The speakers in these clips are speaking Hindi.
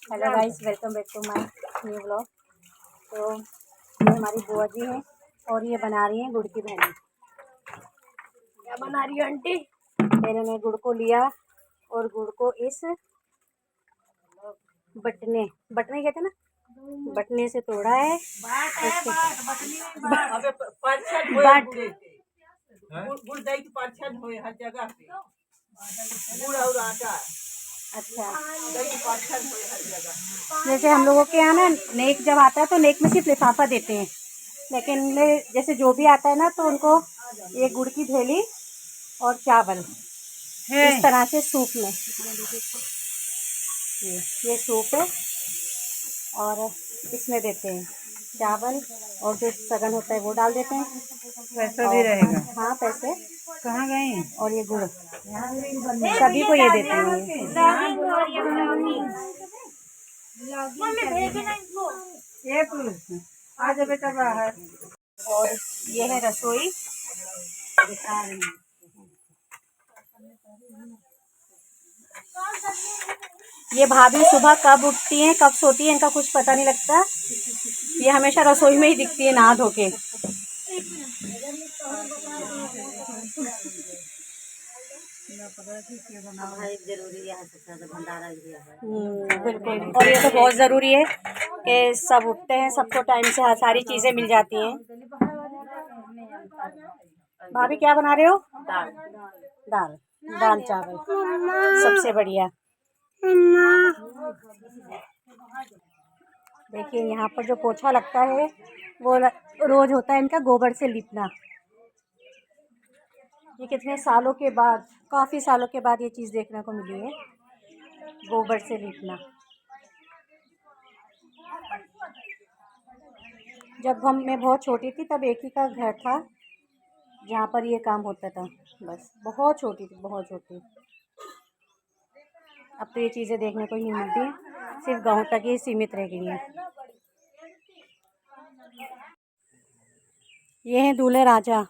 Hello guys, welcome back to my new blog. तो ये हमारी बुआ जी हैं और ये बना रही हैं गुड़ की भेली। क्या बना रही हो आंटी? मैंने गुड़ को लिया और गुड़ को इस बटने कहते हैं ना, बटने से तोड़ा है। अच्छा, जैसे हम लोगों के यहाँ ना नेक जब आता है तो नेक में सिर्फ लिफाफा देते हैं, लेकिन जैसे जो भी आता है ना तो उनको ये गुड़ की थैली और चावल इस तरह से सूप में, ये सूप है और इसमें देते हैं चावल और जो सगन होता है वो डाल देते हैं। पैसा भी रहेगा। हाँ, पैसे कहाँ गए? और ये गुड़ सभी को ये देते हैं। ये आज बेटा बाहर। और ये है रसोई। ये भाभी सुबह कब उठती हैं कब सोती हैं इनका कुछ पता नहीं लगता। ये हमेशा रसोई में ही दिखती है नहा धो के। बिल्कुल, और ये तो बहुत ज़रूरी है कि सब उठते हैं, सबको टाइम से सारी चीज़ें मिल जाती हैं। भाभी क्या बना रहे हो? दाल दाल चावल सबसे बढ़िया। देखिए यहाँ पर जो पोछा लगता है वो रोज होता है इनका गोबर से लीपना। ये कितने सालों के बाद, काफ़ी सालों के बाद ये चीज़ देखने को मिली है, गोबर से लीपना। जब मैं बहुत छोटी थी तब एक ही का घर था जहाँ पर ये काम होता था, बस बहुत छोटी थी, बहुत छोटी। अब तो ये चीज़ें देखने को ही मिलती हैं, सिर्फ गांव तक ही सीमित रह गई हैं। ये हैं दूल्हे राजा।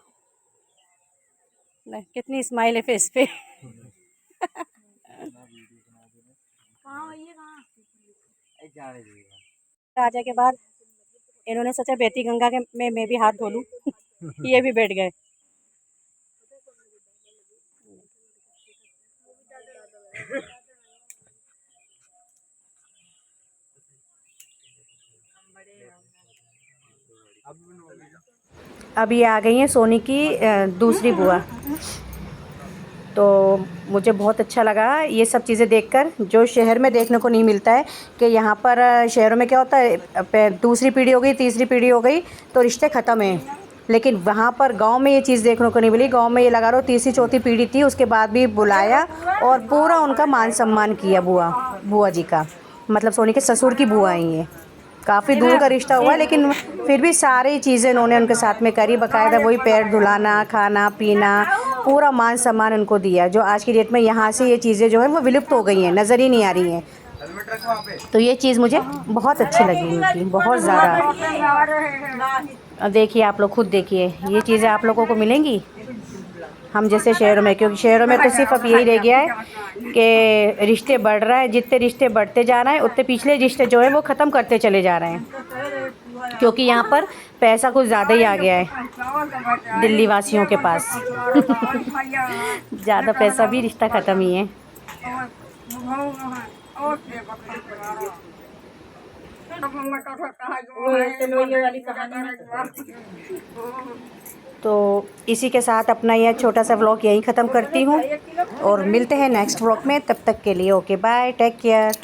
कितनी स्माइल है फेस पे। राजा के बाद इन्होंने सोचा बेती गंगा के में मैं भी हाथ धो लूं। ये भी बैठ गए। अभी आ गई हैं सोनी की दूसरी बुआ। तो मुझे बहुत अच्छा लगा ये सब चीज़ें देखकर, जो शहर में देखने को नहीं मिलता है। कि यहाँ पर शहरों में क्या होता है, दूसरी पीढ़ी हो गई, तीसरी पीढ़ी हो गई तो रिश्ते ख़त्म हैं, लेकिन वहाँ पर गांव में ये चीज़ देखने को नहीं मिली। गांव में ये लगा रहो तीसरी चौथी पीढ़ी थी, उसके बाद भी बुलाया और पूरा उनका मान सम्मान किया। बुआ जी का मतलब सोनी के ससुर की बुआ आई है, काफ़ी दूर का रिश्ता हुआ, लेकिन फिर भी सारी चीज़ें उन्होंने उनके साथ में करी। बकायदा वही पैर धुलाना, खाना पीना, पूरा मान सम्मान उनको दिया। जो आज की डेट में यहाँ से ये चीज़ें जो है वो विलुप्त हो गई हैं, नज़र ही नहीं आ रही हैं। तो ये चीज़ मुझे बहुत अच्छी लगी उनकी, बहुत ज़्यादा। अब देखिए, आप लोग खुद देखिए, ये चीज़ें आप लोगों को मिलेंगी हम जैसे शहरों में, क्योंकि शहरों में तो सिर्फ अब यही रह गया है कि रिश्ते बढ़ रहा है, जितने रिश्ते बढ़ते जा रहे हैं उतने पिछले रिश्ते जो है वो ख़त्म करते चले जा रहे हैं, क्योंकि यहाँ पर पैसा कुछ ज़्यादा ही आ गया है दिल्ली वासियों के पास। ज़्यादा पैसा भी रिश्ता ख़त्म ही है। तो इसी के साथ अपना यह छोटा सा व्लॉग यहीं ख़त्म करती हूँ और मिलते हैं नेक्स्ट व्लॉग में। तब तक के लिए ओके बाय, टेक केयर।